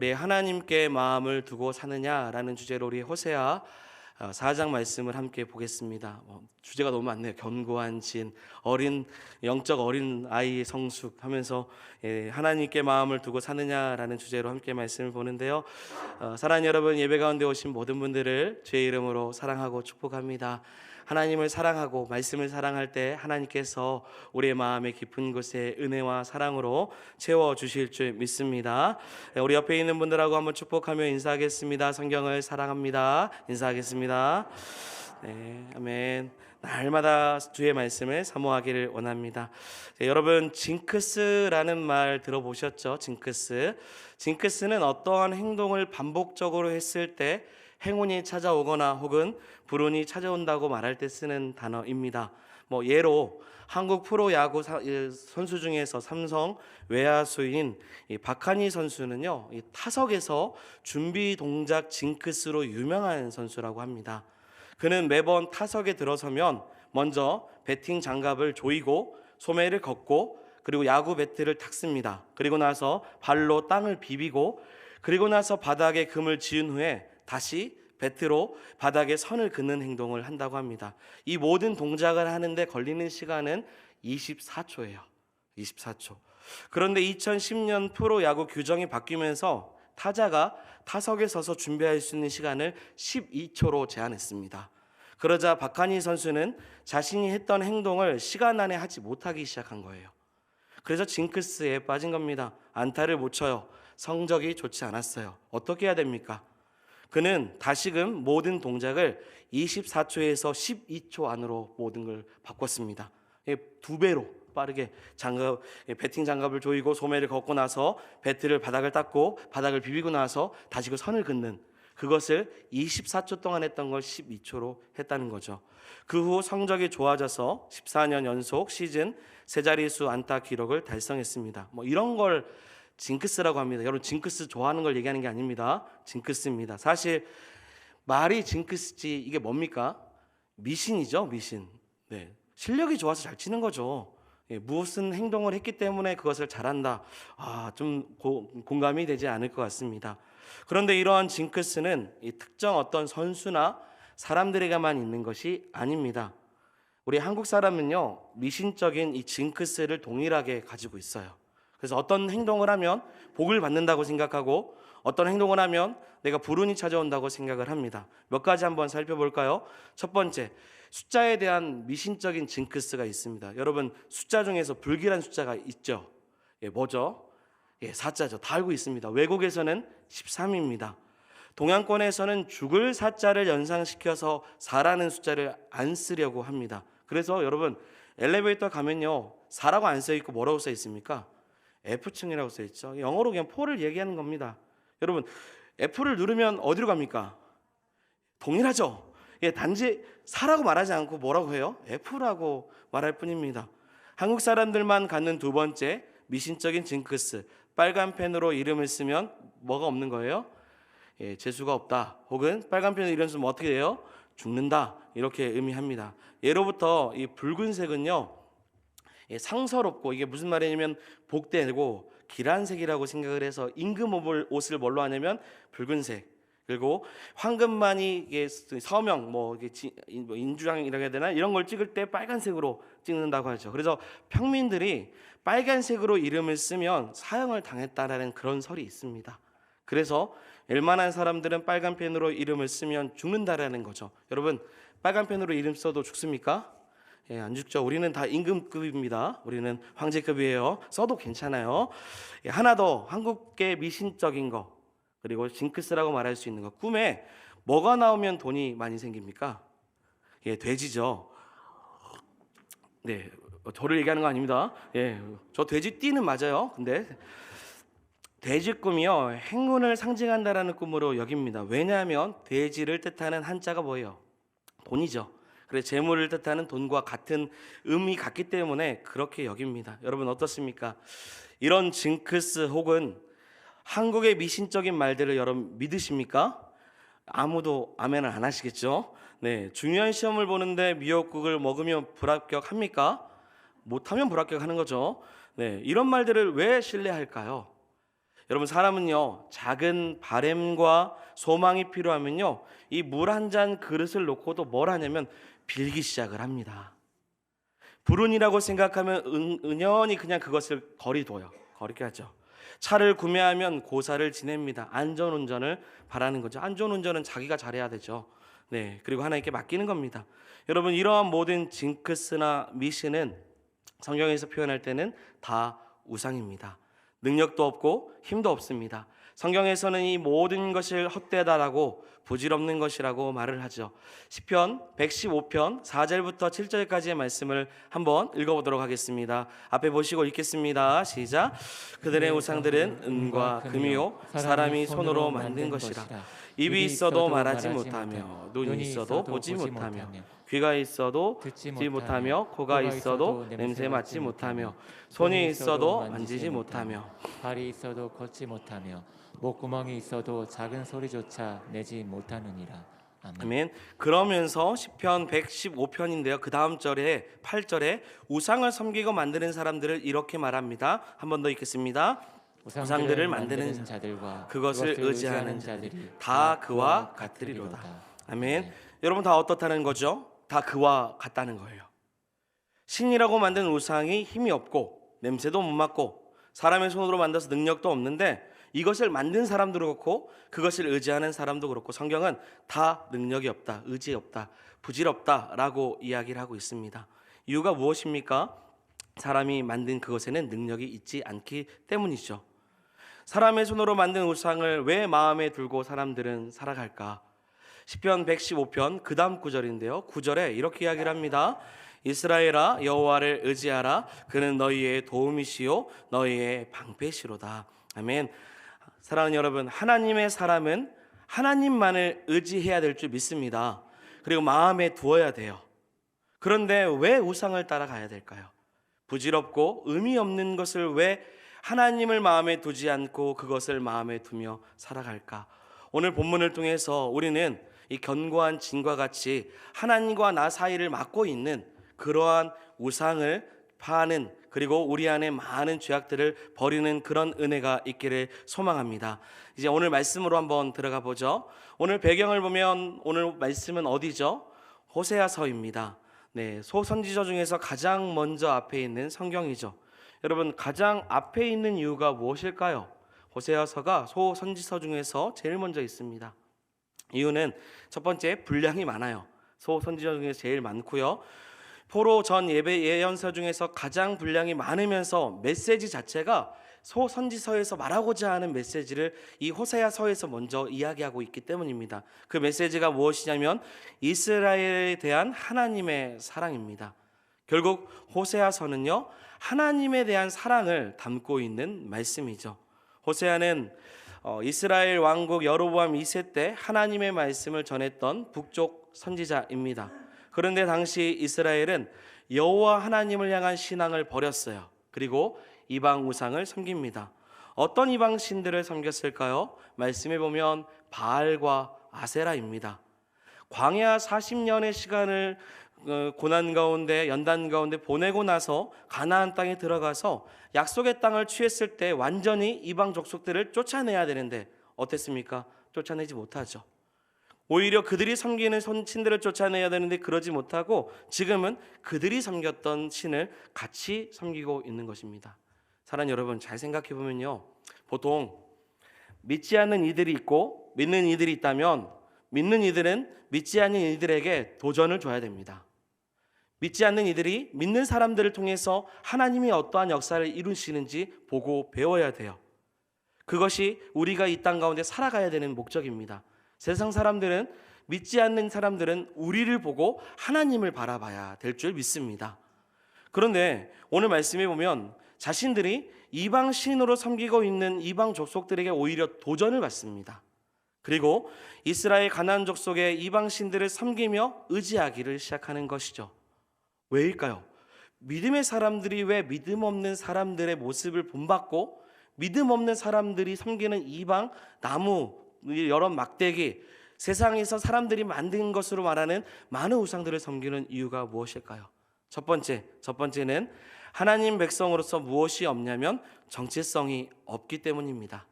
우리 하나님께 마음을 두고 사느냐라는 주제로 우리 호세아 4장 말씀을 함께 보겠습니다. 주제가 너무 많네요. 견고한 진, 영적 어린 아이의 성숙 하면서 하나님께 마음을 두고 사느냐라는 주제로 함께 말씀을 보는데요. 사랑하는 여러분, 예배 가운데 오신 모든 분들을 주의 이름으로 사랑하고 축복합니다. 하나님을 사랑하고 말씀을 사랑할 때 하나님께서 우리의 마음의 깊은 곳에 은혜와 사랑으로 채워주실 줄 믿습니다. 우리 옆에 있는 분들하고 한번 축복하며 인사하겠습니다. 성경을 사랑합니다. 인사하겠습니다. 네, 아멘. 날마다 주의 말씀을 사모하기를 원합니다. 여러분, 징크스라는 말 들어보셨죠? 징크스는 어떠한 행동을 반복적으로 했을 때 행운이 찾아오거나 혹은 불운이 찾아온다고 말할 때 쓰는 단어입니다. 예로 한국 프로야구 선수 중에서 삼성 외야수인 박한희 선수는요, 타석에서 준비 동작 징크스로 유명한 선수라고 합니다. 그는 매번 타석에 들어서면 먼저 배팅 장갑을 조이고 소매를 걷고 그리고 야구 배트를 탁습니다. 그리고 나서 발로 땅을 비비고 그리고 나서 바닥에 금을 지은 후에 다시 배트로 바닥에 선을 긋는 행동을 한다고 합니다. 이 모든 동작을 하는데 걸리는 시간은 24초예요. 24초. 그런데 2010년 프로야구 규정이 바뀌면서 타자가 타석에 서서 준비할 수 있는 시간을 12초로 제한했습니다. 그러자 박한희 선수는 자신이 했던 행동을 시간 안에 하지 못하기 시작한 거예요. 그래서 징크스에 빠진 겁니다. 안타를 못 쳐요. 성적이 좋지 않았어요. 어떻게 해야 됩니까? 그는 다시금 모든 동작을 24초에서 12초 안으로 모든 걸 바꿨습니다. 2배로 빠르게 배팅 장갑을 조이고 소매를 걷고 나서 배트를 바닥을 닦고 바닥을 비비고 나서 다시 그 선을 긋는 그것을 24초 동안 했던 걸 12초로 했다는 거죠. 그 후 성적이 좋아져서 14년 연속 시즌 세 자릿수 안타 기록을 달성했습니다. 이런 걸 징크스라고 합니다. 여러분, 징크스 좋아하는 걸 얘기하는 게 아닙니다. 징크스입니다. 사실 말이 징크스지 이게 뭡니까? 미신이죠, 미신. 네, 실력이 좋아서 잘 치는 거죠. 무슨 행동을 했기 때문에 그것을 잘한다. 좀 공감이 되지 않을 것 같습니다. 그런데 이러한 징크스는 이 특정 어떤 선수나 사람들에게만 있는 것이 아닙니다. 우리 한국 사람은요, 미신적인 이 징크스를 동일하게 가지고 있어요. 그래서 어떤 행동을 하면 복을 받는다고 생각하고 어떤 행동을 하면 내가 불운이 찾아온다고 생각을 합니다. 몇 가지 한번 살펴볼까요? 첫 번째, 숫자에 대한 미신적인 징크스가 있습니다. 여러분, 숫자 중에서 불길한 숫자가 있죠. 뭐죠? 4자죠. 다 알고 있습니다. 외국에서는 13입니다. 동양권에서는 죽을 4자를 연상시켜서 4라는 숫자를 안 쓰려고 합니다. 그래서 여러분, 엘리베이터 가면요, 4라고 안 써있고 뭐라고 써있습니까? F층이라고 써있죠. 영어로 그냥 4를 얘기하는 겁니다. 여러분, F를 누르면 어디로 갑니까? 동일하죠. 단지 4라고 말하지 않고 뭐라고 해요? F라고 말할 뿐입니다. 한국 사람들만 갖는 두 번째 미신적인 징크스, 빨간 펜으로 이름을 쓰면 뭐가 없는 거예요? 재수가 없다. 혹은 빨간 펜으로 이름을 쓰면 어떻게 돼요? 죽는다. 이렇게 의미합니다. 예로부터 이 붉은색은요, 상서롭고, 이게 무슨 말이냐면 복되고 기란색이라고 생각을 해서 임금 옷을 뭘로 하냐면 붉은색, 그리고 황금만이 서명 인주장이라고 해야 되나, 이런 걸 찍을 때 빨간색으로 찍는다고 하죠. 그래서 평민들이 빨간색으로 이름을 쓰면 사형을 당했다라는 그런 설이 있습니다. 그래서 웬만한 사람들은 빨간 펜으로 이름을 쓰면 죽는다라는 거죠. 여러분, 빨간 펜으로 이름 써도 죽습니까? 안 죽죠. 우리는 다 임금급입니다. 우리는 황제급이에요. 써도 괜찮아요. 하나 더, 한국계 미신적인 거, 그리고 징크스라고 말할 수 있는 거, 꿈에 뭐가 나오면 돈이 많이 생깁니까? 돼지죠. 네, 저를 얘기하는 거 아닙니다. 저 돼지띠는 맞아요. 근데 돼지 꿈이요, 행운을 상징한다라는 꿈으로 여깁니다. 왜냐하면 돼지를 뜻하는 한자가 뭐예요? 돈이죠. 그래서 재물을 뜻하는 돈과 같은 의미 같기 때문에 그렇게 여깁니다. 여러분, 어떻습니까? 이런 징크스 혹은 한국의 미신적인 말들을 여러분 믿으십니까? 아무도 아멘을 안 하시겠죠? 네, 중요한 시험을 보는데 미역국을 먹으면 불합격합니까? 못하면 불합격하는 거죠. 네, 이런 말들을 왜 신뢰할까요? 여러분, 사람은요, 작은 바램과 소망이 필요하면요, 이 물 한 잔 그릇을 놓고도 뭘 하냐면 빌기 시작을 합니다. 불운이라고 생각하면 은연히 그냥 그것을 거리둬요. 거리게 하죠. 차를 구매하면 고사를 지냅니다. 안전운전을 바라는 거죠. 안전운전은 자기가 잘해야 되죠. 네, 그리고 하나님께 맡기는 겁니다. 여러분, 이러한 모든 징크스나 미신은 성경에서 표현할 때는 다 우상입니다. 능력도 없고 힘도 없습니다. 성경에서는 이 모든 것을 헛되다라고 부질없는 것이라고 말을 하죠. 시편 115편 4절부터 7절까지의 말씀을 한번 읽어보도록 하겠습니다. 앞에 보시고 읽겠습니다. 시작. 그들의 우상들은 은과 금이요 사람이 손으로 만든 것이라. 입이 있어도 말하지 못하며 눈이 있어도 보지 못하며 귀가 있어도 듣지 못하며 코가 있어도 냄새 맡지 못하며 손이 있어도 만지지 못하며 발이 있어도 걷지 못하며 목구멍이 있어도 작은 소리조차 내지 못하느니라. 아멘. 그러면서 시편 115편인데요. 그 다음 절에 8절에 우상을 섬기고 만드는 사람들을 이렇게 말합니다. 한 번 더 읽겠습니다. 우상들을 만드는 자들과 그것을 의지하는 자들이 다 그와 같으리로다. 아멘. 네. 여러분, 다 어떻다는 거죠? 다 그와 같다는 거예요. 신이라고 만든 우상이 힘이 없고 냄새도 못 맡고 사람의 손으로 만들어서 능력도 없는데 이것을 만든 사람도 그렇고 그것을 의지하는 사람도 그렇고 성경은 다 능력이 없다, 의지 없다, 부질없다라고 이야기를 하고 있습니다. 이유가 무엇입니까? 사람이 만든 그것에는 능력이 있지 않기 때문이죠. 사람의 손으로 만든 우상을 왜 마음에 두고 사람들은 살아갈까? 시편 115편 그 다음 구절인데요. 9절에 이렇게 이야기를 합니다. 이스라엘아 여호와를 의지하라. 그는 너희의 도움이시요 너희의 방패시로다. 아멘. 사랑하는 여러분, 하나님의 사람은 하나님만을 의지해야 될 줄 믿습니다. 그리고 마음에 두어야 돼요. 그런데 왜 우상을 따라가야 될까요? 부질없고 의미 없는 것을 왜 하나님을 마음에 두지 않고 그것을 마음에 두며 살아갈까? 오늘 본문을 통해서 우리는 이 견고한 진과 같이 하나님과 나 사이를 막고 있는 그러한 우상을 파하는, 그리고 우리 안에 많은 죄악들을 버리는 그런 은혜가 있기를 소망합니다. 이제 오늘 말씀으로 한번 들어가 보죠. 오늘 배경을 보면 오늘 말씀은 어디죠? 호세아서입니다. 네, 소선지서 중에서 가장 먼저 앞에 있는 성경이죠. 여러분, 가장 앞에 있는 이유가 무엇일까요? 호세아서가 소선지서 중에서 제일 먼저 있습니다. 이유는 첫 번째, 분량이 많아요. 소선지서 중에서 제일 많고요. 포로 전 예배 예언서 중에서 가장 분량이 많으면서 메시지 자체가 소선지서에서 말하고자 하는 메시지를 이 호세아서에서 먼저 이야기하고 있기 때문입니다. 그 메시지가 무엇이냐면 이스라엘에 대한 하나님의 사랑입니다. 결국 호세아서는요, 하나님에 대한 사랑을 담고 있는 말씀이죠. 호세아는 이스라엘 왕국 여로보암 2세 때 하나님의 말씀을 전했던 북쪽 선지자입니다. 그런데 당시 이스라엘은 여호와 하나님을 향한 신앙을 버렸어요. 그리고 이방 우상을 섬깁니다. 어떤 이방 신들을 섬겼을까요? 말씀해 보면 바알과 아세라입니다. 광야 40년의 시간을 고난 가운데, 연단 가운데 보내고 나서 가나안 땅에 들어가서 약속의 땅을 취했을 때 완전히 이방 족속들을 쫓아내야 되는데 어땠습니까? 쫓아내지 못하죠. 오히려 그들이 섬기는 신들을 쫓아내야 되는데 그러지 못하고 지금은 그들이 섬겼던 신을 같이 섬기고 있는 것입니다. 사랑하는 여러분, 잘 생각해 보면요, 보통 믿지 않는 이들이 있고 믿는 이들이 있다면 믿는 이들은 믿지 않는 이들에게 도전을 줘야 됩니다. 믿지 않는 이들이 믿는 사람들을 통해서 하나님이 어떠한 역사를 이루시는지 보고 배워야 돼요. 그것이 우리가 이 땅 가운데 살아가야 되는 목적입니다. 세상 사람들은, 믿지 않는 사람들은 우리를 보고 하나님을 바라봐야 될 줄 믿습니다. 그런데 오늘 말씀해 보면 자신들이 이방 신으로 섬기고 있는 이방 족속들에게 오히려 도전을 받습니다. 그리고 이스라엘 가나안 족속의 이방 신들을 섬기며 의지하기를 시작하는 것이죠. 왜일까요? 믿음의 사람들이 왜 믿음 없는 사람들의 모습을 본받고 믿음 없는 사람들이 섬기는 이방 나무, 여러 막대기, 세상에서 사람들이 만든 것으로 말하는 많은 우상들을 섬기는 이유가 무엇일까요? 첫 번째는 하나님 백성으로서 무엇이 없냐면 정체성이 없기 때문입니다.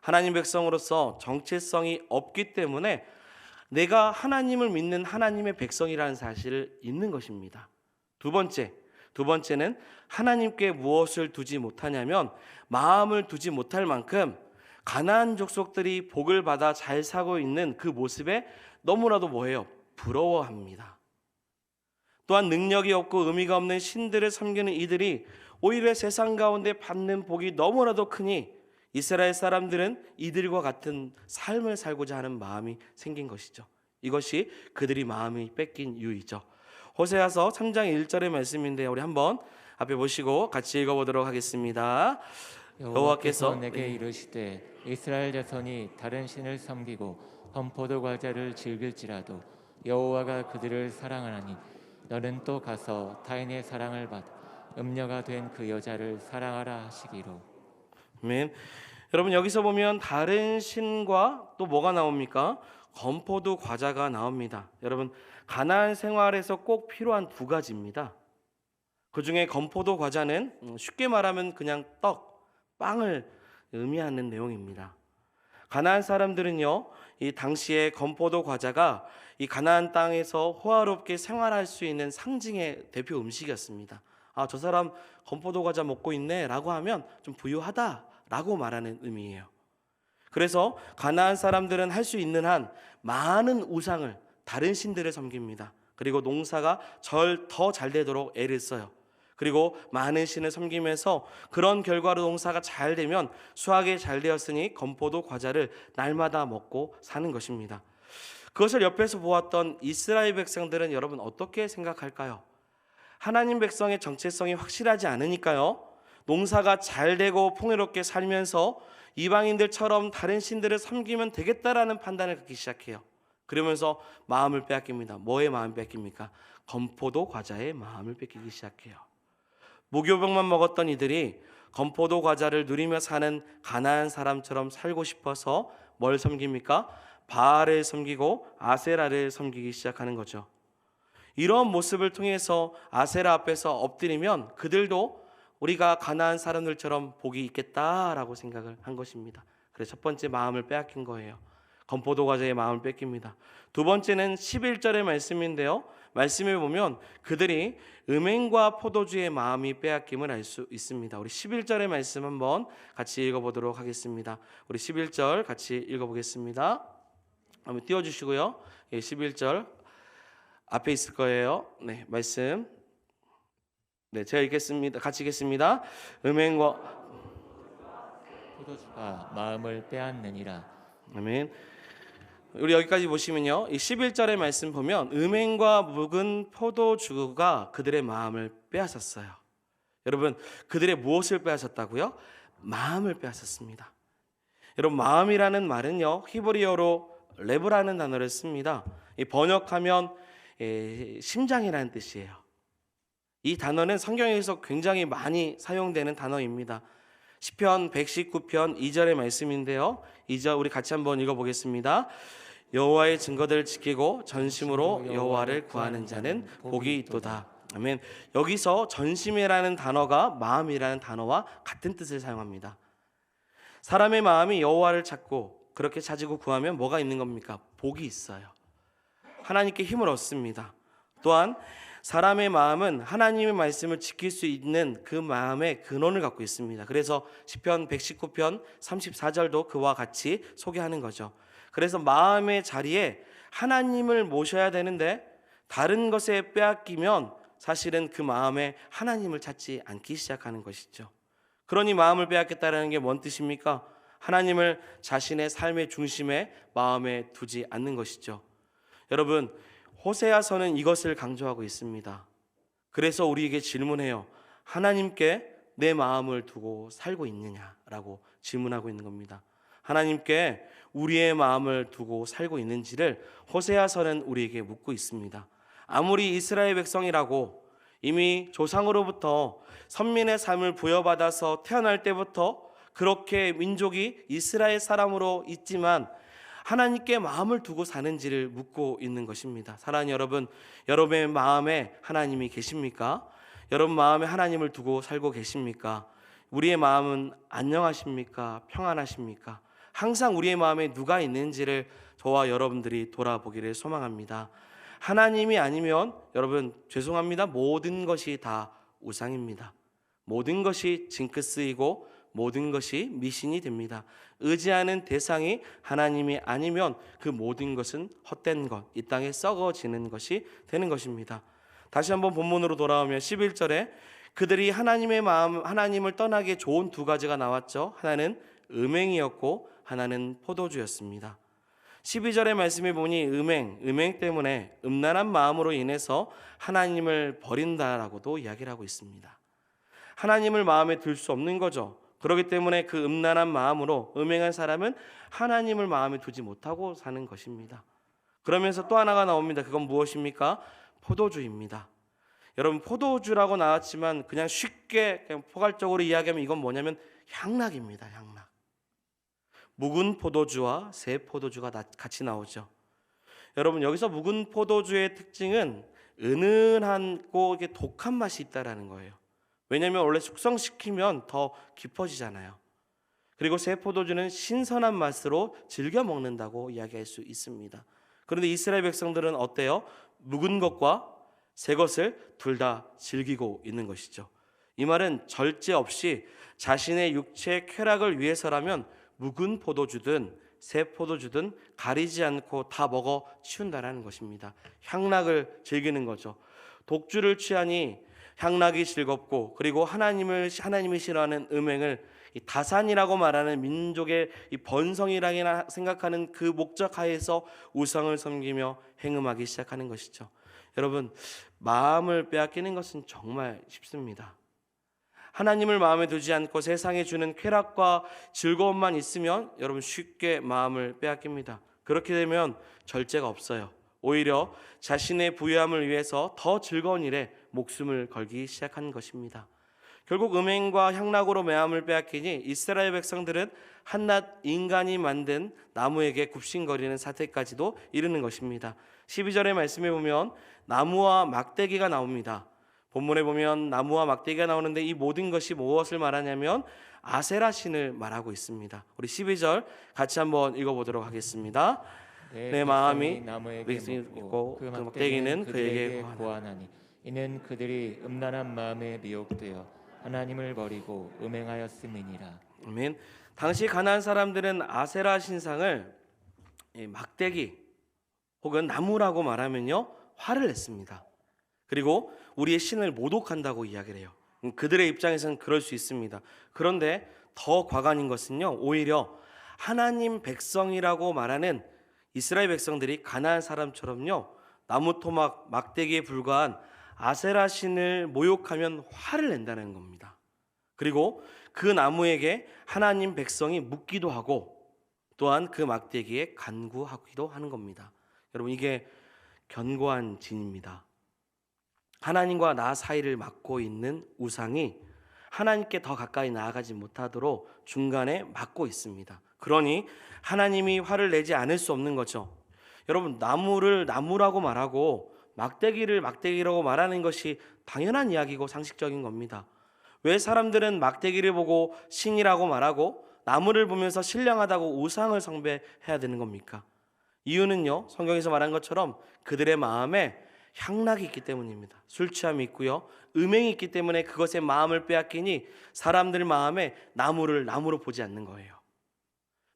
하나님 백성으로서 정체성이 없기 때문에 내가 하나님을 믿는 하나님의 백성이라는 사실을 잊는 것입니다. 두 번째는 하나님께 무엇을 두지 못하냐면 마음을 두지 못할 만큼 가나안 족속들이 복을 받아 잘 살고 있는 그 모습에 너무나도 뭐예요? 부러워합니다. 또한 능력이 없고 의미가 없는 신들을 섬기는 이들이 오히려 세상 가운데 받는 복이 너무나도 크니 이스라엘 사람들은 이들과 같은 삶을 살고자 하는 마음이 생긴 것이죠. 이것이 그들이 마음이 뺏긴 이유이죠. 호세아서 3장 1절의 말씀인데 우리 한번 앞에 보시고 같이 읽어보도록 하겠습니다. 여호와께서 내게 이르시되 이스라엘 자손이 다른 신을 섬기고 건포도 과자를 즐길지라도 여호와가 그들을 사랑하나니 너는 또 가서 타인의 사랑을 받아 음녀가 된 그 여자를 사랑하라 하시기로. 아멘. 여러분 여기서 보면 다른 신과 또 뭐가 나옵니까? 건포도 과자가 나옵니다. 여러분 가나안 생활에서 꼭 필요한 두 가지입니다. 그 중에 건포도 과자는 쉽게 말하면 그냥 빵을 의미하는 내용입니다. 가나안 사람들은요, 이 당시에 건포도 과자가 이 가나안 땅에서 호화롭게 생활할 수 있는 상징의 대표 음식이었습니다. 아, 저 사람 건포도 과자 먹고 있네라고 하면 좀 부유하다라고 말하는 의미예요. 그래서 가나안 사람들은 할 수 있는 한 많은 우상을 다른 신들을 섬깁니다. 그리고 농사가 더 잘 되도록 애를 써요. 그리고 많은 신을 섬기면서 그런 결과로 농사가 잘 되면 수확이 잘 되었으니 건포도 과자를 날마다 먹고 사는 것입니다. 그것을 옆에서 보았던 이스라엘 백성들은 여러분 어떻게 생각할까요? 하나님 백성의 정체성이 확실하지 않으니까요. 농사가 잘 되고 풍요롭게 살면서 이방인들처럼 다른 신들을 섬기면 되겠다라는 판단을 갖기 시작해요. 그러면서 마음을 빼앗깁니다. 뭐의 마음을 뺏깁니까? 건포도 과자의 마음을 뺏기기 시작해요. 무교병만 먹었던 이들이 건포도 과자를 누리며 사는 가나안 사람처럼 살고 싶어서 뭘 섬깁니까? 바알을 섬기고 아세라를 섬기기 시작하는 거죠. 이런 모습을 통해서 아세라 앞에서 엎드리면 그들도 우리가 가나안 사람들처럼 복이 있겠다라고 생각을 한 것입니다. 그래서 첫 번째 마음을 빼앗긴 거예요. 건포도 과자의 마음을 뺏깁니다. 두 번째는 11절의 말씀인데요. 말씀을 보면 그들이 음행과 포도주의 마음이 빼앗김을 알 수 있습니다. 우리 11절의 말씀 한번 같이 읽어보도록 하겠습니다. 우리 11절 같이 읽어보겠습니다. 한번 띄워주시고요. 11절 앞에 있을 거예요. 네, 말씀. 네, 제가 읽겠습니다. 같이 읽겠습니다. 음행과 포도주가 마음을 빼앗느니라. 아멘. 우리 여기까지 보시면요, 이 11절의 말씀 보면 음행과 묵은 포도주가 그들의 마음을 빼앗았어요. 여러분, 그들의 무엇을 빼앗았다고요? 마음을 빼앗았습니다. 여러분, 마음이라는 말은요, 히브리어로 레브라는 단어를 씁니다. 이 번역하면 심장이라는 뜻이에요. 이 단어는 성경에서 굉장히 많이 사용되는 단어입니다. 시편 119편 2절의 말씀인데요. 2절 우리 같이 한번 읽어보겠습니다. 여호와의 증거들을 지키고 전심으로 여호와를 구하는 자는 복이 있도다. 아멘. 여기서 전심이라는 단어가 마음이라는 단어와 같은 뜻을 사용합니다. 사람의 마음이 여호와를 찾고 그렇게 찾고 구하면 뭐가 있는 겁니까? 복이 있어요. 하나님께 힘을 얻습니다. 또한 사람의 마음은 하나님의 말씀을 지킬 수 있는 그 마음의 근원을 갖고 있습니다. 그래서 시편 119편 34절도 그와 같이 소개하는 거죠. 그래서 마음의 자리에 하나님을 모셔야 되는데 다른 것에 빼앗기면 사실은 그 마음에 하나님을 찾지 않기 시작하는 것이죠. 그러니 마음을 빼앗겠다는 게 뭔 뜻입니까? 하나님을 자신의 삶의 중심에 마음에 두지 않는 것이죠. 여러분, 호세아서는 이것을 강조하고 있습니다. 그래서 우리에게 질문해요. 하나님께 내 마음을 두고 살고 있느냐라고 질문하고 있는 겁니다. 하나님께 우리의 마음을 두고 살고 있는지를 호세아서는 우리에게 묻고 있습니다. 아무리 이스라엘 백성이라고 이미 조상으로부터 선민의 삶을 부여받아서 태어날 때부터 그렇게 민족이 이스라엘 사람으로 있지만 하나님께 마음을 두고 사는지를 묻고 있는 것입니다. 사랑하는 여러분, 여러분의 마음에 하나님이 계십니까? 여러분 마음에 하나님을 두고 살고 계십니까? 우리의 마음은 안녕하십니까? 평안하십니까? 항상 우리의 마음에 누가 있는지를 저와 여러분들이 돌아보기를 소망합니다. 하나님이 아니면 여러분 죄송합니다. 모든 것이 다 우상입니다. 모든 것이 징크스이고 모든 것이 미신이 됩니다. 의지하는 대상이 하나님이 아니면 그 모든 것은 헛된 것, 이 땅에 썩어지는 것이 되는 것입니다. 다시 한번 본문으로 돌아오면 11절에 그들이 하나님의 마음, 하나님을 떠나기에 좋은 두 가지가 나왔죠. 하나는 음행이었고 하나는 포도주였습니다. 12절의 말씀에 보니 음행 때문에 음란한 마음으로 인해서 하나님을 버린다라고도 이야기를 하고 있습니다. 하나님을 마음에 들 수 없는 거죠. 그렇기 때문에 그 음란한 마음으로 음행한 사람은 하나님을 마음에 두지 못하고 사는 것입니다. 그러면서 또 하나가 나옵니다. 그건 무엇입니까? 포도주입니다. 여러분 포도주라고 나왔지만 그냥 쉽게 그냥 포괄적으로 이야기하면 이건 뭐냐면 향락입니다. 향락. 묵은 포도주와 새 포도주가 같이 나오죠. 여러분 여기서 묵은 포도주의 특징은 은은하고 이게 독한 맛이 있다라는 거예요. 왜냐하면 원래 숙성시키면 더 깊어지잖아요. 그리고 새 포도주는 신선한 맛으로 즐겨 먹는다고 이야기할 수 있습니다. 그런데 이스라엘 백성들은 어때요? 묵은 것과 새 것을 둘 다 즐기고 있는 것이죠. 이 말은 절제 없이 자신의 육체의 쾌락을 위해서라면 묵은 포도주든 새 포도주든 가리지 않고 다 먹어 치운다라는 것입니다. 향락을 즐기는 거죠. 독주를 취하니 향락이 즐겁고 그리고 하나님이 싫어하는 음행을 이 다산이라고 말하는 민족의 이 번성이라고 생각하는 그 목적 하에서 우상을 섬기며 행음하기 시작하는 것이죠. 여러분 마음을 빼앗기는 것은 정말 쉽습니다. 하나님을 마음에 두지 않고 세상에 주는 쾌락과 즐거움만 있으면 여러분 쉽게 마음을 빼앗깁니다. 그렇게 되면 절제가 없어요. 오히려 자신의 부유함을 위해서 더 즐거운 일에 목숨을 걸기 시작한 것입니다. 결국 음행과 향락으로 마음을 빼앗기니 이스라엘 백성들은 한낱 인간이 만든 나무에게 굽신거리는 사태까지도 이르는 것입니다. 12절의 말씀에 보면 나무와 막대기가 나옵니다. 본문에 보면 나무와 막대기가 나오는데 이 모든 것이 무엇을 말하냐면 아세라 신을 말하고 있습니다. 우리 12절 같이 한번 읽어보도록 하겠습니다. 내 마음이 나무에게 있고 묻고 그 막대기는 그에게 고하나니 이는 그들이 음란한 마음에 미혹되어 하나님을 버리고 음행하였음이니라. 아멘. 당시 가나안 사람들은 아세라 신상을 막대기 혹은 나무라고 말하면요 화를 냈습니다. 그리고 우리의 신을 모독한다고 이야기를 해요. 그들의 입장에서는 그럴 수 있습니다. 그런데 더 과간인 것은요 오히려 하나님 백성이라고 말하는 이스라엘 백성들이 가나안 사람처럼요 나무 토막 막대기에 불과한 아세라 신을 모욕하면 화를 낸다는 겁니다. 그리고 그 나무에게 하나님 백성이 묻기도 하고 또한 그 막대기에 간구하기도 하는 겁니다. 여러분 이게 견고한 진입니다. 하나님과 나 사이를 막고 있는 우상이 하나님께 더 가까이 나아가지 못하도록 중간에 막고 있습니다. 그러니 하나님이 화를 내지 않을 수 없는 거죠. 여러분 나무를 나무라고 말하고 막대기를 막대기라고 말하는 것이 당연한 이야기고 상식적인 겁니다. 왜 사람들은 막대기를 보고 신이라고 말하고 나무를 보면서 신령하다고 우상을 숭배해야 되는 겁니까? 이유는요 성경에서 말한 것처럼 그들의 마음에 향락이 있기 때문입니다. 술 취함이 있고요 음행이 있기 때문에 그것에 마음을 빼앗기니 사람들 마음에 나무를 나무로 보지 않는 거예요.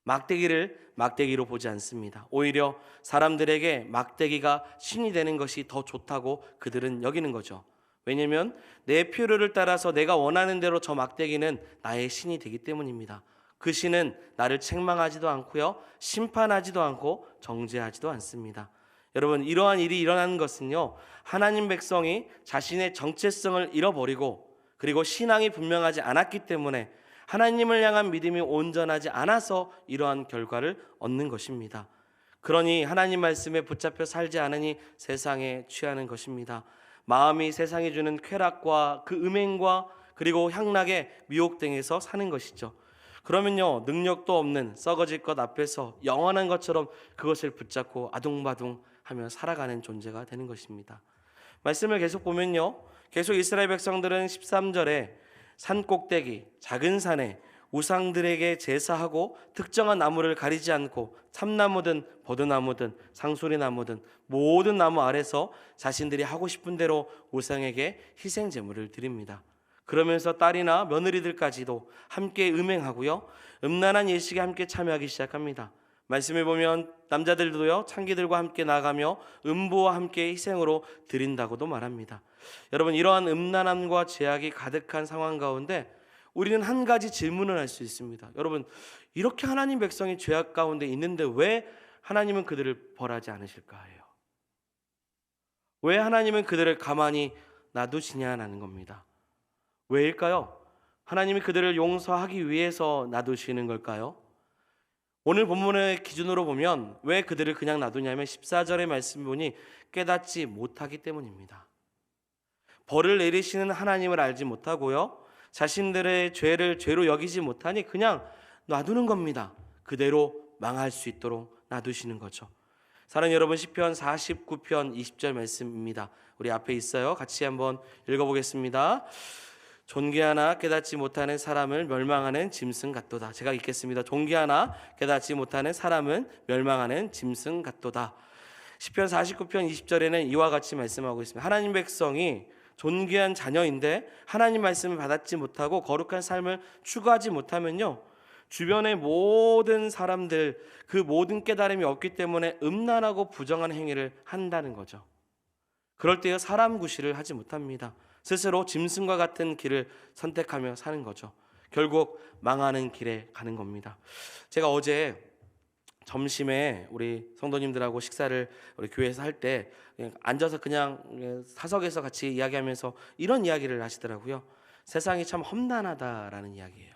막대기를 막대기로 보지 않습니다. 오히려 사람들에게 막대기가 신이 되는 것이 더 좋다고 그들은 여기는 거죠. 왜냐하면 내 필요를 따라서 내가 원하는 대로 저 막대기는 나의 신이 되기 때문입니다. 그 신은 나를 책망하지도 않고요 심판하지도 않고 정죄하지도 않습니다. 여러분 이러한 일이 일어나는 것은요 하나님 백성이 자신의 정체성을 잃어버리고 그리고 신앙이 분명하지 않았기 때문에 하나님을 향한 믿음이 온전하지 않아서 이러한 결과를 얻는 것입니다. 그러니 하나님 말씀에 붙잡혀 살지 않으니 세상에 취하는 것입니다. 마음이 세상이 주는 쾌락과 그 음행과 그리고 향락에 미혹당해서 사는 것이죠. 그러면요 능력도 없는 썩어질 것 앞에서 영원한 것처럼 그것을 붙잡고 아둥바둥 하며 살아가는 존재가 되는 것입니다. 말씀을 계속 보면요 계속 이스라엘 백성들은 13절에 산 꼭대기 작은 산에 우상들에게 제사하고 특정한 나무를 가리지 않고 참나무든 버드나무든 상수리나무든 모든 나무 아래서 자신들이 하고 싶은 대로 우상에게 희생 제물을 드립니다. 그러면서 딸이나 며느리들까지도 함께 음행하고요, 음란한 예식에 함께 참여하기 시작합니다. 말씀에 보면 남자들도요, 창기들과 함께 나가며 음부와 함께 희생으로 드린다고도 말합니다. 여러분, 이러한 음란함과 죄악이 가득한 상황 가운데 우리는 한 가지 질문을 할 수 있습니다. 여러분, 이렇게 하나님 백성이 죄악 가운데 있는데 왜 하나님은 그들을 벌하지 않으실까요? 왜 하나님은 그들을 가만히 놔두시냐는 겁니다. 왜일까요? 하나님이 그들을 용서하기 위해서 놔두시는 걸까요? 오늘 본문의 기준으로 보면 왜 그들을 그냥 놔두냐면 14절의 말씀 보니 깨닫지 못하기 때문입니다. 벌을 내리시는 하나님을 알지 못하고요, 자신들의 죄를 죄로 여기지 못하니 그냥 놔두는 겁니다. 그대로 망할 수 있도록 놔두시는 거죠. 사랑하는 여러분, 시편 49편 20절 말씀입니다. 우리 앞에 있어요. 같이 한번 읽어보겠습니다. 존귀하나 깨닫지 못하는 사람을 멸망하는 짐승 같도다. 제가 읽겠습니다. 존귀하나 깨닫지 못하는 사람은 멸망하는 짐승 같도다. 시편 49편 20절에는 이와 같이 말씀하고 있습니다. 하나님 백성이 존귀한 자녀인데 하나님 말씀을 받지 못하고 거룩한 삶을 추구하지 못하면요, 주변의 모든 사람들 그 모든 깨달음이 없기 때문에 음란하고 부정한 행위를 한다는 거죠. 그럴 때에 사람 구실을 하지 못합니다. 스스로 짐승과 같은 길을 선택하며 사는 거죠. 결국 망하는 길에 가는 겁니다. 제가 어제 점심에 우리 성도님들하고 식사를 우리 교회에서 할 때 앉아서 그냥 사석에서 같이 이야기하면서 이런 이야기를 하시더라고요. 세상이 참 험난하다라는 이야기예요.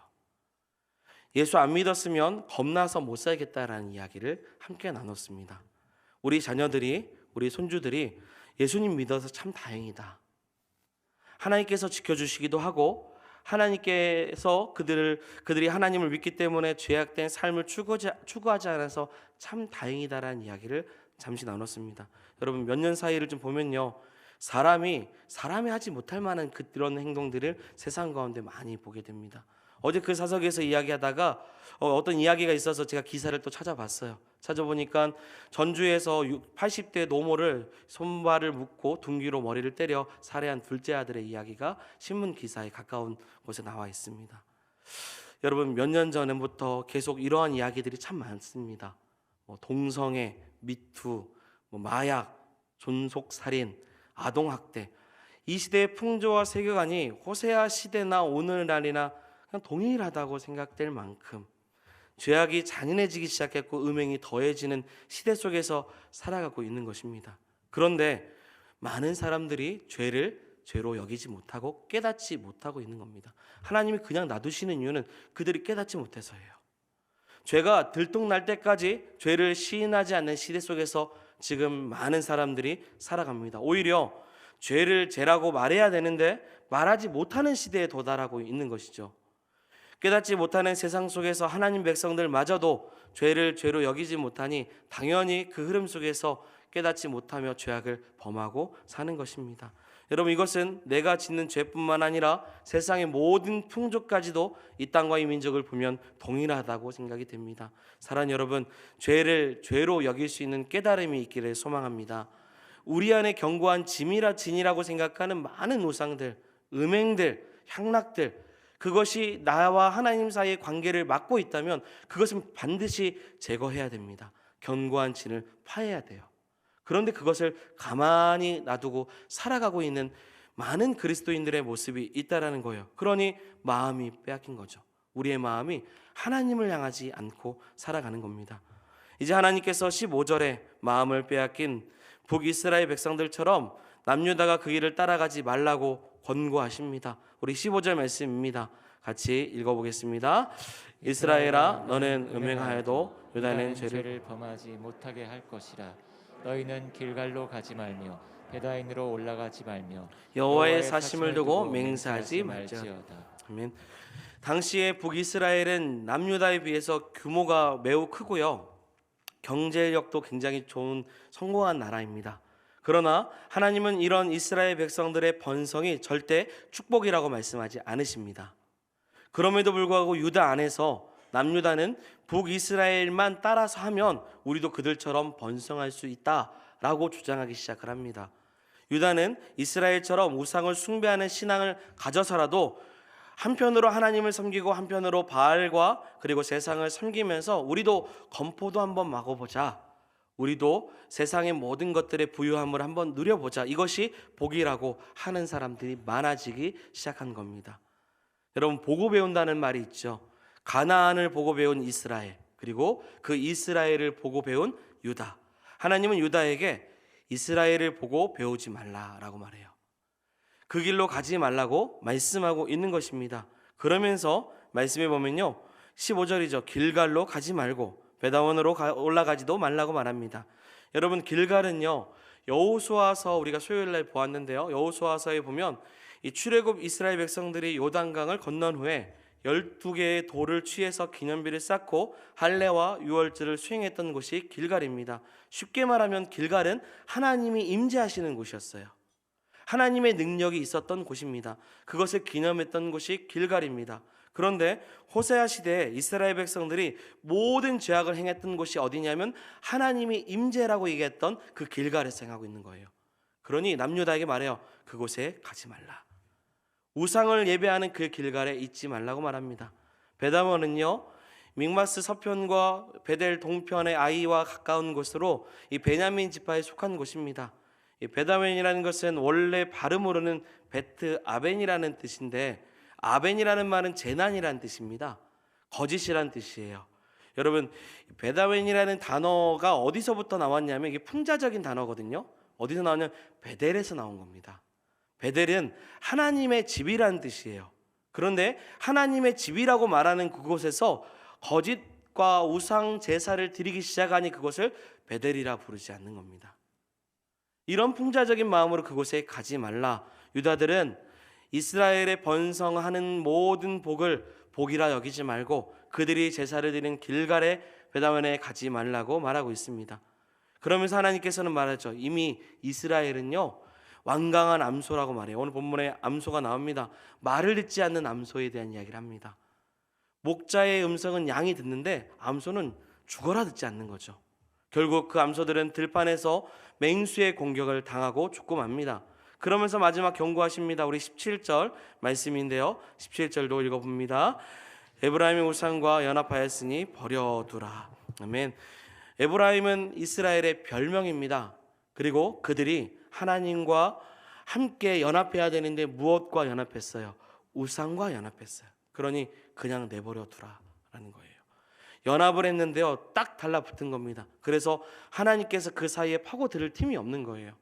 예수 안 믿었으면 겁나서 못 살겠다라는 이야기를 함께 나눴습니다. 우리 자녀들이, 우리 손주들이 예수님 믿어서 참 다행이다. 하나님께서 지켜주시기도 하고 하나님께서 그들이 하나님을 믿기 때문에 죄악된 삶을 추구하지 않아서 참 다행이다라는 이야기를 잠시 나눴습니다. 여러분, 몇 년 사이를 좀 보면요, 사람이 하지 못할 만한 그런 행동들을 세상 가운데 많이 보게 됩니다. 어제 그 사석에서 이야기하다가 어떤 이야기가 있어서 제가 기사를 또 찾아봤어요. 찾아보니까 전주에서 80대 노모를 손발을 묶고 둔기로 머리를 때려 살해한 둘째 아들의 이야기가 신문 기사에 가까운 곳에 나와 있습니다. 여러분, 몇 년 전부터 계속 이러한 이야기들이 참 많습니다. 동성애, 미투, 마약, 존속살인, 아동학대. 이 시대의 풍조와 세계관이 호세아 시대나 오늘날이나 그냥 동일하다고 생각될 만큼 죄악이 잔인해지기 시작했고 음행이 더해지는 시대 속에서 살아가고 있는 것입니다. 그런데 많은 사람들이 죄를 죄로 여기지 못하고 깨닫지 못하고 있는 겁니다. 하나님이 그냥 놔두시는 이유는 그들이 깨닫지 못해서예요. 죄가 들통날 때까지 죄를 시인하지 않는 시대 속에서 지금 많은 사람들이 살아갑니다. 오히려 죄를 죄라고 말해야 되는데 말하지 못하는 시대에 도달하고 있는 것이죠. 깨닫지 못하는 세상 속에서 하나님 백성들마저도 죄를 죄로 여기지 못하니 당연히 그 흐름 속에서 깨닫지 못하며 죄악을 범하고 사는 것입니다. 여러분, 이것은 내가 짓는 죄뿐만 아니라 세상의 모든 풍조까지도 이 땅과 이 민족을 보면 동일하다고 생각이 됩니다. 사랑하는 여러분, 죄를 죄로 여길 수 있는 깨달음이 있기를 소망합니다. 우리 안에 견고한 진이라고 생각하는 많은 우상들, 음행들, 향락들, 그것이 나와 하나님 사이의 관계를 막고 있다면 그것은 반드시 제거해야 됩니다. 견고한 진을 파해야 돼요. 그런데 그것을 가만히 놔두고 살아가고 있는 많은 그리스도인들의 모습이 있다라는 거예요. 그러니 마음이 빼앗긴 거죠. 우리의 마음이 하나님을 향하지 않고 살아가는 겁니다. 이제 하나님께서 15절에 마음을 빼앗긴 북이스라엘 백성들처럼 남유다가 그 길을 따라가지 말라고 권고하십니다. 우리 15절 말씀입니다. 같이 읽어보겠습니다. 이스라엘아, 너는 음행하여도 유다는 죄를 범하지 못하게 할 것이라. 너희는 길갈로 가지 말며 베다인으로 올라가지 말며 여호와의 사심을 두고 맹세하지 말지어다. 아멘. 당시에 북이스라엘은 남유다에 비해서 규모가 매우 크고요, 경제력도 굉장히 좋은 성공한 나라입니다. 그러나 하나님은 이런 이스라엘 백성들의 번성이 절대 축복이라고 말씀하지 않으십니다. 그럼에도 불구하고 유다 안에서 남유다는 북이스라엘만 따라서 하면 우리도 그들처럼 번성할 수 있다라고 주장하기 시작을 합니다. 유다는 이스라엘처럼 우상을 숭배하는 신앙을 가져서라도 한편으로 하나님을 섬기고 한편으로 바알과 그리고 세상을 섬기면서 우리도 검포도 한번 막아보자, 우리도 세상의 모든 것들의 부유함을 한번 누려보자, 이것이 복이라고 하는 사람들이 많아지기 시작한 겁니다. 여러분, 보고 배운다는 말이 있죠. 가나안을 보고 배운 이스라엘, 그리고 그 이스라엘을 보고 배운 유다. 하나님은 유다에게 이스라엘을 보고 배우지 말라라고 말해요. 그 길로 가지 말라고 말씀하고 있는 것입니다. 그러면서 말씀해 보면요, 15절이죠. 길갈로 가지 말고 베다원으로 올라가지도 말라고 말합니다. 여러분, 길갈은요, 여호수아서 우리가 수요일날 보았는데요, 여호수아서에 보면 이 출애굽 이스라엘 백성들이 요단강을 건넌 후에 12개의 돌을 취해서 기념비를 쌓고 할례와 유월절을 수행했던 곳이 길갈입니다. 쉽게 말하면 길갈은 하나님이 임재하시는 곳이었어요. 하나님의 능력이 있었던 곳입니다. 그것을 기념했던 곳이 길갈입니다. 그런데 호세아 시대에 이스라엘 백성들이 모든 죄악을 행했던 곳이 어디냐면 하나님이 임재라고 얘기했던 그 길갈에 생각하고 있는 거예요. 그러니 남유다에게 말해요. 그곳에 가지 말라. 우상을 예배하는 그 길갈에 있지 말라고 말합니다. 베다원은요, 믹마스 서편과 베델 동편의 아이와 가까운 곳으로 이 베냐민 지파에 속한 곳입니다. 이 베다웬이라는 것은 원래 발음으로는 베트 아벤이라는 뜻인데, 아벤이라는 말은 재난이라는 뜻입니다. 거짓이라는 뜻이에요. 여러분, 베다웬이라는 단어가 어디서부터 나왔냐면 이게 풍자적인 단어거든요. 어디서 나왔냐면 베델에서 나온 겁니다. 베델은 하나님의 집이라는 뜻이에요. 그런데 하나님의 집이라고 말하는 그곳에서 거짓과 우상 제사를 드리기 시작하니 그것을 베델이라 부르지 않는 겁니다. 이런 풍자적인 마음으로 그곳에 가지 말라. 유다들은 이스라엘에 번성하는 모든 복을 복이라 여기지 말고 그들이 제사를 드리는 길갈에 베다웬에 가지 말라고 말하고 있습니다. 그러면서 하나님께서는 말하죠. 이미 이스라엘은요, 완강한 암소라고 말해요. 오늘 본문에 암소가 나옵니다. 말을 듣지 않는 암소에 대한 이야기를 합니다. 목자의 음성은 양이 듣는데 암소는 죽어라 듣지 않는 거죠. 결국 그 암소들은 들판에서 맹수의 공격을 당하고 죽고 맙니다. 그러면서 마지막 경고하십니다. 우리 17절 말씀인데요, 17절도 읽어봅니다. 에브라임의 우상과 연합하였으니 버려두라. 아멘. 에브라임은 이스라엘의 별명입니다. 그리고 그들이 하나님과 함께 연합해야 되는데 무엇과 연합했어요? 우상과 연합했어요. 그러니 그냥 내버려 두라라는 거예요. 연합을 했는데요, 딱 달라붙은 겁니다. 그래서 하나님께서 그 사이에 파고들을 틈이 없는 거예요.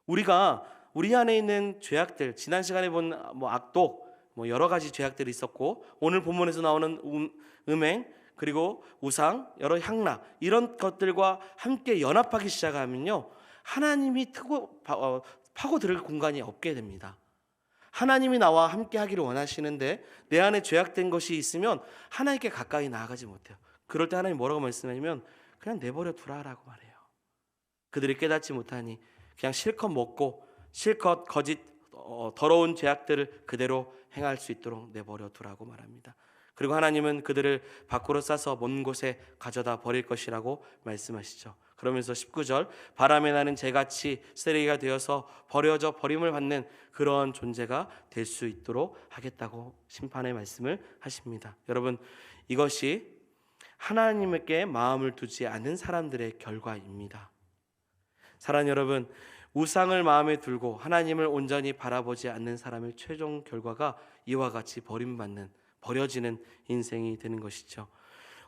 우리가 우리 안에 있는 죄악들, 지난 시간에 본 악독, 여러 가지 죄악들이 있었고, 오늘 본문에서 나오는 음행, 그리고 우상, 여러 향락, 이런 것들과 함께 연합하기 시작하면요, 하나님이 파고들을 공간이 없게 됩니다. 하나님이 나와 함께 하기를 원하시는데 내 안에 죄악된 것이 있으면 하나님께 가까이 나아가지 못해요. 그럴 때 하나님 뭐라고 말씀하냐면 그냥 내버려 두라라고 말해요. 그들이 깨닫지 못하니 그냥 실컷 먹고 실컷 거짓 더러운 죄악들을 그대로 행할 수 있도록 내버려 두라고 말합니다. 그리고 하나님은 그들을 밖으로 싸서 먼 곳에 가져다 버릴 것이라고 말씀하시죠. 그러면서 19절, 바람에 나는 재같이 쓰레기가 되어서 버려져 버림을 받는 그런 존재가 될 수 있도록 하겠다고 심판의 말씀을 하십니다. 여러분, 이것이 하나님께 마음을 두지 않는 사람들의 결과입니다. 사랑하는 여러분, 우상을 마음에 두고 하나님을 온전히 바라보지 않는 사람의 최종 결과가 이와 같이 버려지는 인생이 되는 것이죠.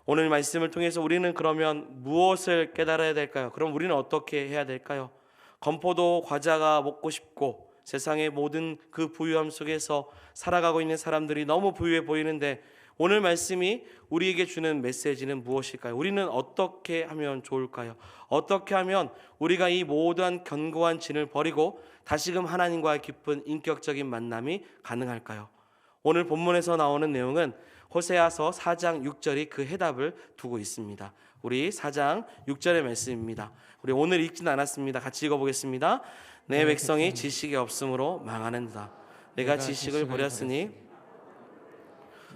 오늘 말씀을 통해서 우리는 그러면 무엇을 깨달아야 될까요? 그럼 우리는 어떻게 해야 될까요? 건포도 과자가 먹고 싶고 세상의 모든 그 부유함 속에서 살아가고 있는 사람들이 너무 부유해 보이는데 오늘 말씀이 우리에게 주는 메시지는 무엇일까요? 우리는 어떻게 하면 좋을까요? 어떻게 하면 우리가 이 모든 견고한 진을 버리고 다시금 하나님과의 깊은 인격적인 만남이 가능할까요? 오늘 본문에서 나오는 내용은 호세아서 4장 6절이 그 해답을 두고 있습니다. 우리 4장 6절의 말씀입니다. 우리 오늘 읽진 않았습니다. 같이 읽어보겠습니다. 내 백성이 지식이 없으므로 망하는도다. 내가 지식을 버렸으니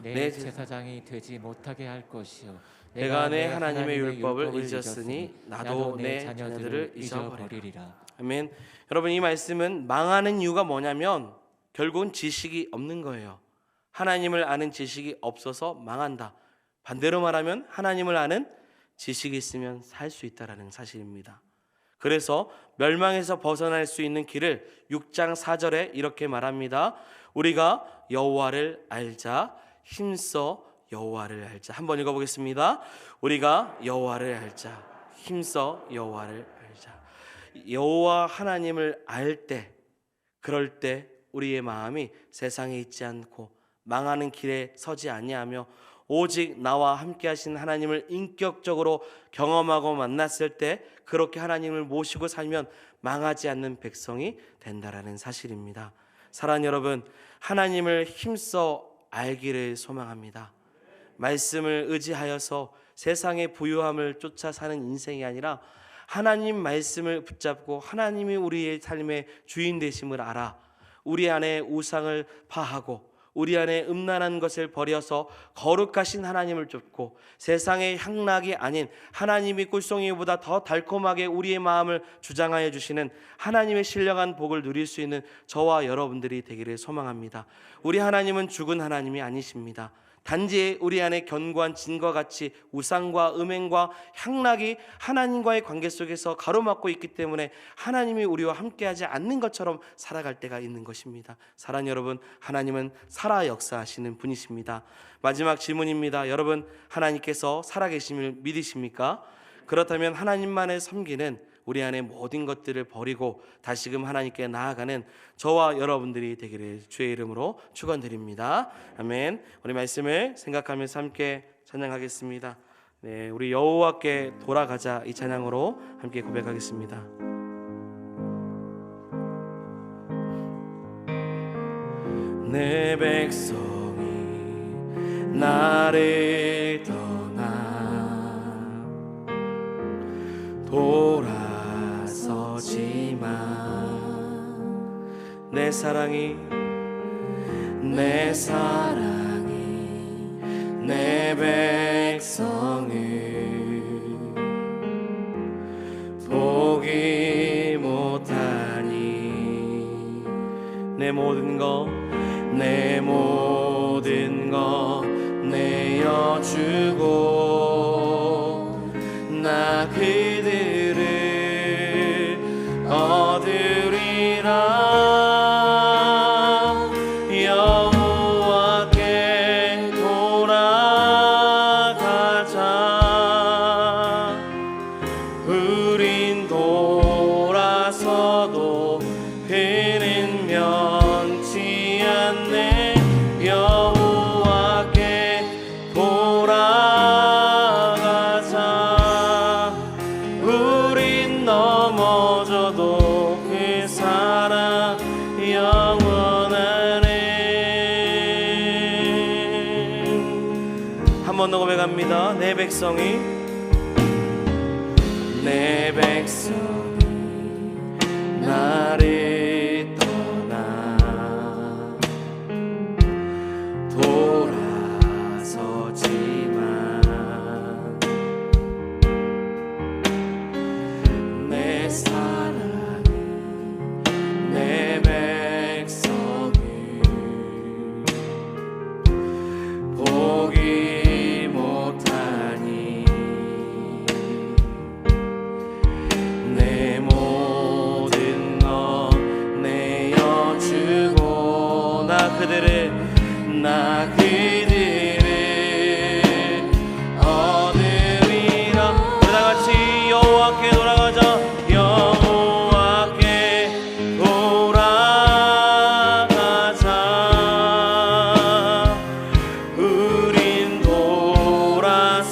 내 제사장이 되지 못하게 할 것이요 내가 내 하나님의 율법을 잊었으니 나도 내 자녀들을 잊어버리리라. 아멘. 여러분, 이 말씀은 망하는 이유가 뭐냐면 결국은 지식이 없는 거예요. 하나님을 아는 지식이 없어서 망한다. 반대로 말하면 하나님을 아는 지식이 있으면 살 수 있다라는 사실입니다. 그래서 멸망에서 벗어날 수 있는 길을 6장 4절에 이렇게 말합니다. 우리가 여호와를 알자, 힘써 여호와를 알자. 한번 읽어보겠습니다. 우리가 여호와를 알자, 힘써 여호와를 알자. 여호와 하나님을 알 때, 그럴 때 우리의 마음이 세상에 있지 않고 망하는 길에 서지 아니하며 오직 나와 함께 하신 하나님을 인격적으로 경험하고 만났을 때 그렇게 하나님을 모시고 살면 망하지 않는 백성이 된다라는 사실입니다. 사랑하는 여러분, 하나님을 힘써 알기를 소망합니다. 말씀을 의지하여서 세상의 부유함을 쫓아 사는 인생이 아니라 하나님 말씀을 붙잡고 하나님이 우리의 삶의 주인 되심을 알아 우리 안에 우상을 파하고 우리 안에 음란한 것을 버려서 거룩하신 하나님을 쫓고 세상의 향락이 아닌 하나님이 꿀송이보다 더 달콤하게 우리의 마음을 주장하여 주시는 하나님의 신령한 복을 누릴 수 있는 저와 여러분들이 되기를 소망합니다. 우리 하나님은 죽은 하나님이 아니십니다. 단지 우리 안에 견고한 진과 같이 우상과 음행과 향락이 하나님과의 관계 속에서 가로막고 있기 때문에 하나님이 우리와 함께하지 않는 것처럼 살아갈 때가 있는 것입니다. 사랑하는 여러분, 하나님은 살아 역사하시는 분이십니다. 마지막 질문입니다. 여러분, 하나님께서 살아계심을 믿으십니까? 그렇다면 하나님만을 섬기는 우리 안에 모든 것들을 버리고 다시금 하나님께 나아가는 저와 여러분들이 되기를 주의 이름으로 축원드립니다. 아멘. 우리 말씀을 생각하면서 함께 찬양하겠습니다. 네, 우리 여호와께 돌아가자, 이 찬양으로 함께 고백하겠습니다. 내 백성이 나를 떠나 돌아서지만 내 사랑이 내 백성을 포기 못하니 내 모든 것 내어주고 나 그들을 얻으리라. 여호와께 돌아가자. 우린 돌아서도 그는 면치 않네. 여호와께 돌아가자. 우린 넘어져도 그 사랑 영원하네. 한 번 더 고백합니다. 내 백성이 나를 떠나 돌아서지만 내 사랑이 내 백성을 보기 못하니 내 모든 것 내어주고 나 그들을 얻으리라. 다같이 여호와께 돌아가자. 여호와께 돌아가자. 우린 돌아서도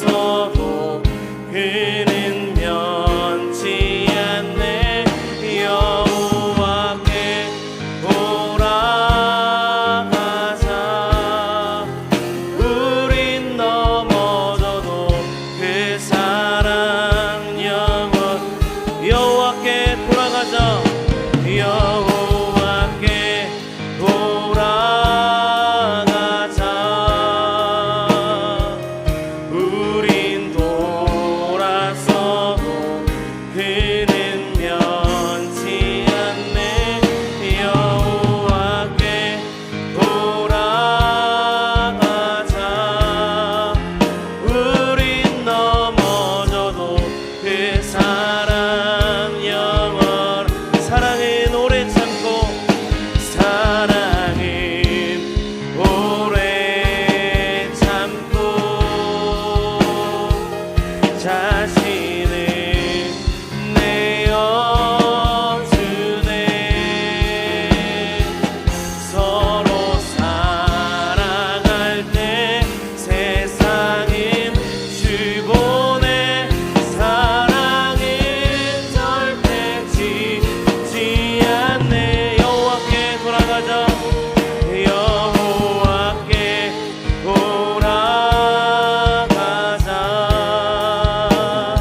그는 면치 않네. 여호와께 돌아가자. 내어 주네. 서로 사랑할 때 세상은 주보내 사랑은 절대 지지 않네. 여호와께 돌아가자. 여호와께 돌아가자.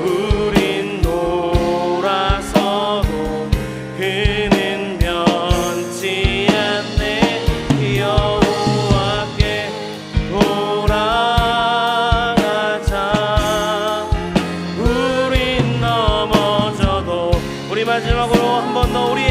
우린 놀아서도 그는 변치 않네. 여호와께 돌아가자. 우린 넘어져도 우리 마지막으로 한 번 더 우리